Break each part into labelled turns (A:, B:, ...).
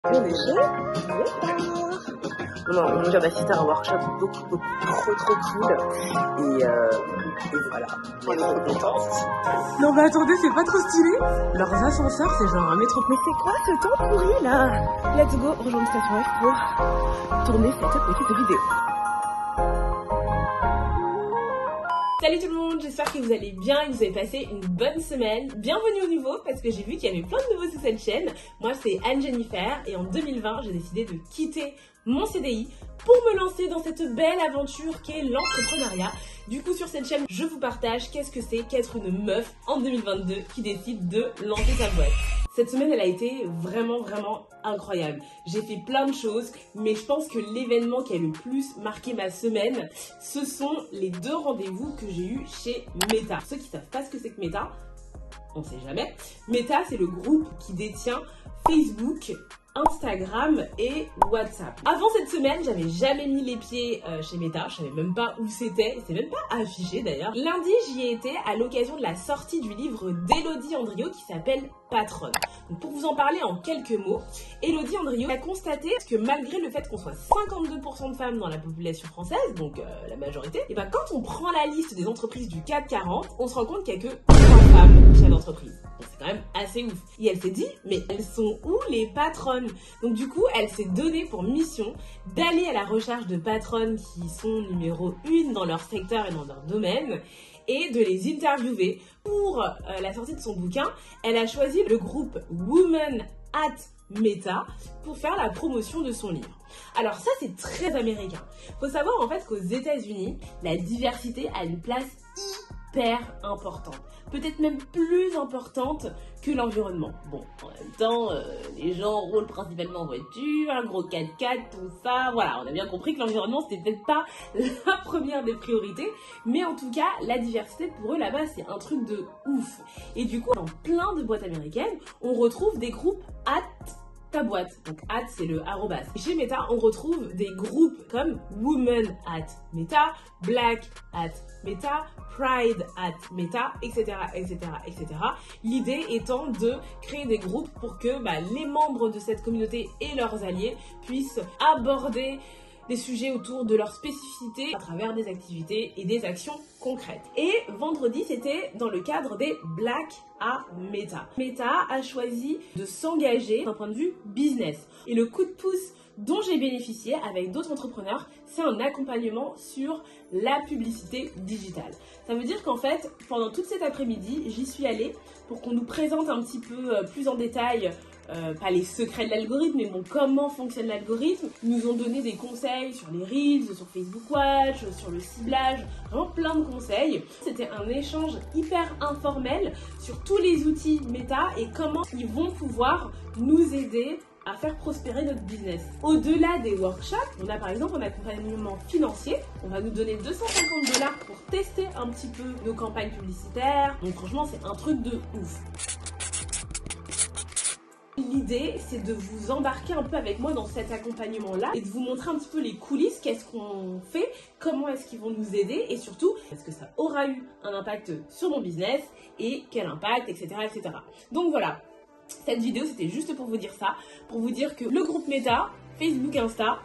A: On est on vient d'assister à un workshop beaucoup trop cool et voilà, on est trop contents.
B: Non mais attendez, c'est pas trop stylé. Leurs ascenseurs c'est genre un métro.
A: Mais c'est quoi ce temps pourri là? Let's go, rejoindre Station F pour tourner cette petite vidéo.
B: Salut tout le monde, j'espère que vous allez bien et que vous avez passé une bonne semaine. Bienvenue au nouveau parce que j'ai vu qu'il y avait plein de nouveaux sur cette chaîne. Moi c'est Anne-Jennifer et en 2020 j'ai décidé de quitter mon CDI pour me lancer dans cette belle aventure qu'est l'entrepreneuriat. Du coup sur cette chaîne je vous partage qu'est-ce que c'est qu'être une meuf en 2022 qui décide de lancer sa boîte. Cette semaine, elle a été vraiment incroyable. J'ai fait plein de choses, mais je pense que l'événement qui a le plus marqué ma semaine, ce sont les 2 rendez-vous que j'ai eus chez Meta. Ceux qui savent pas ce que c'est que Meta, on sait jamais. Meta, c'est le groupe qui détient Facebook, Instagram et WhatsApp. Avant cette semaine, j'avais jamais mis les pieds chez Meta, je savais même pas où c'était, c'est même pas affiché d'ailleurs. Lundi, j'y ai été à l'occasion de la sortie du livre d'Elodie Andriot qui s'appelle Patronne. Donc pour vous en parler en quelques mots, Elodie Andriot a constaté que malgré le fait qu'on soit 52% de femmes dans la population française, donc la majorité, et ben quand on prend la liste des entreprises du CAC 40, on se rend compte qu'il n'y a que 3 femmes chefs d'entreprise. Donc c'est quand même assez ouf. Et elle s'est dit, mais elles sont où les patronnes? Donc du coup, elle s'est donnée pour mission d'aller à la recherche de patronnes qui sont numéro 1 dans leur secteur et dans leur domaine et de les interviewer. Pour la sortie de son bouquin, elle a choisi le groupe Women at Meta pour faire la promotion de son livre. Alors ça, c'est très américain. Faut savoir en fait qu'aux États-Unis, la diversité a une place hyper importante. Peut-être même plus importante que l'environnement. Bon, en même temps, les gens roulent principalement en voiture, un gros 4x4, tout ça, voilà, on a bien compris que l'environnement c'était peut-être pas la première des priorités, mais en tout cas, la diversité pour eux là-bas c'est un truc de ouf. Et du coup, dans plein de boîtes américaines, on retrouve des groupes ta boîte, donc c'est le arrobas. Chez Meta, on retrouve des groupes comme Women at Meta, Black at Meta, Pride at Meta, etc. L'idée étant de créer des groupes pour que les membres de cette communauté et leurs alliés puissent aborder des sujets autour de leur spécificité à travers des activités et des actions concrètes. Et vendredi, c'était dans le cadre des Black à Meta. Meta a choisi de s'engager d'un point de vue business. Et le coup de pouce dont j'ai bénéficié avec d'autres entrepreneurs, c'est un accompagnement sur la publicité digitale. Ça veut dire qu'en fait, pendant toute cet après-midi, j'y suis allée pour qu'on nous présente un petit peu plus en détail pas les secrets de l'algorithme, mais bon, comment fonctionne l'algorithme. Ils nous ont donné des conseils sur les Reels, sur Facebook Watch, sur le ciblage, vraiment plein de conseils. C'était un échange hyper informel sur tous les outils Meta et comment ils vont pouvoir nous aider à faire prospérer notre business. Au-delà des workshops, on a par exemple un accompagnement financier. On va nous donner $250 pour tester un petit peu nos campagnes publicitaires. Donc franchement, c'est un truc de ouf. L'idée, c'est de vous embarquer un peu avec moi dans cet accompagnement-là et de vous montrer un petit peu les coulisses, qu'est-ce qu'on fait, comment est-ce qu'ils vont nous aider et surtout, est-ce que ça aura eu un impact sur mon business et quel impact, etc. Donc voilà, cette vidéo, c'était juste pour vous dire ça, pour vous dire que le groupe Meta, Facebook, Insta,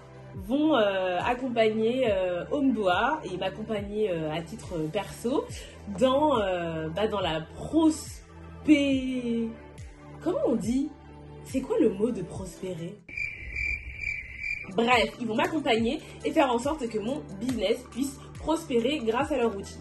B: vont accompagner Omdoa et m'accompagner à titre perso dans la Comment on dit? C'est quoi le mot de prospérer? Bref, ils vont m'accompagner et faire en sorte que mon business puisse prospérer grâce à leur outil.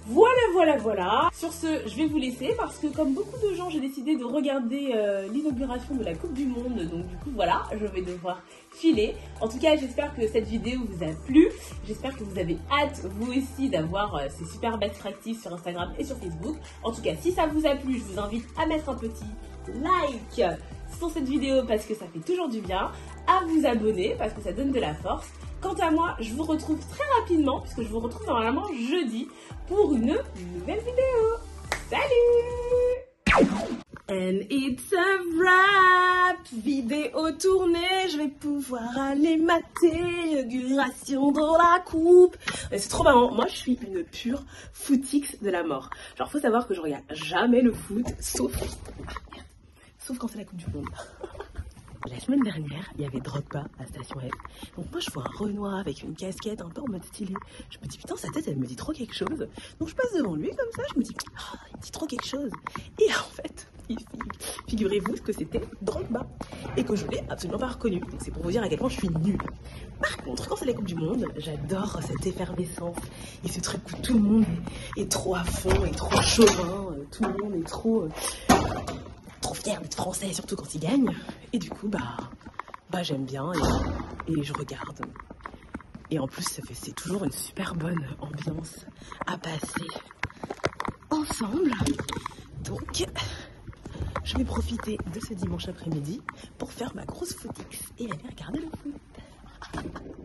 B: Voilà. Sur ce, je vais vous laisser parce que comme beaucoup de gens, j'ai décidé de regarder l'inauguration de la Coupe du Monde. Donc du coup, voilà, je vais devoir filer. En tout cas, j'espère que cette vidéo vous a plu. J'espère que vous avez hâte, vous aussi, d'avoir ces super best practices sur Instagram et sur Facebook. En tout cas, si ça vous a plu, je vous invite à mettre un petit like sur cette vidéo parce que ça fait toujours du bien, à vous abonner parce que ça donne de la force. Quant à moi, je vous retrouve très rapidement, puisque je vous retrouve normalement jeudi pour une nouvelle vidéo. Salut! And it's a wrap! Vidéo tournée, je vais pouvoir aller mater l'inauguration dans la coupe. C'est trop marrant, moi je suis une pure footix de la mort. Genre faut savoir que je regarde jamais le foot, sauf quand c'est la Coupe du Monde.
A: La semaine dernière, il y avait Drogba à Station F. Donc moi, je vois un Renoir avec une casquette un peu en mode stylé. Je me dis, putain, sa tête, elle me dit trop quelque chose. Donc je passe devant lui comme ça, je me dis, ah, il me dit trop quelque chose. Et en fait, figurez-vous que c'était Drogba. Et que je l'ai absolument pas reconnu. Donc c'est pour vous dire à quel point je suis nulle. Par contre, quand c'est la Coupe du Monde, j'adore cette effervescence. Et ce truc où tout le monde est trop à fond, et trop chauvin. Tout le monde est trop fier d'être français, surtout quand il gagne. Et du coup, j'aime bien et je regarde. Et en plus, c'est toujours une super bonne ambiance à passer ensemble. Donc, je vais profiter de ce dimanche après-midi pour faire ma grosse footix et aller regarder le foot.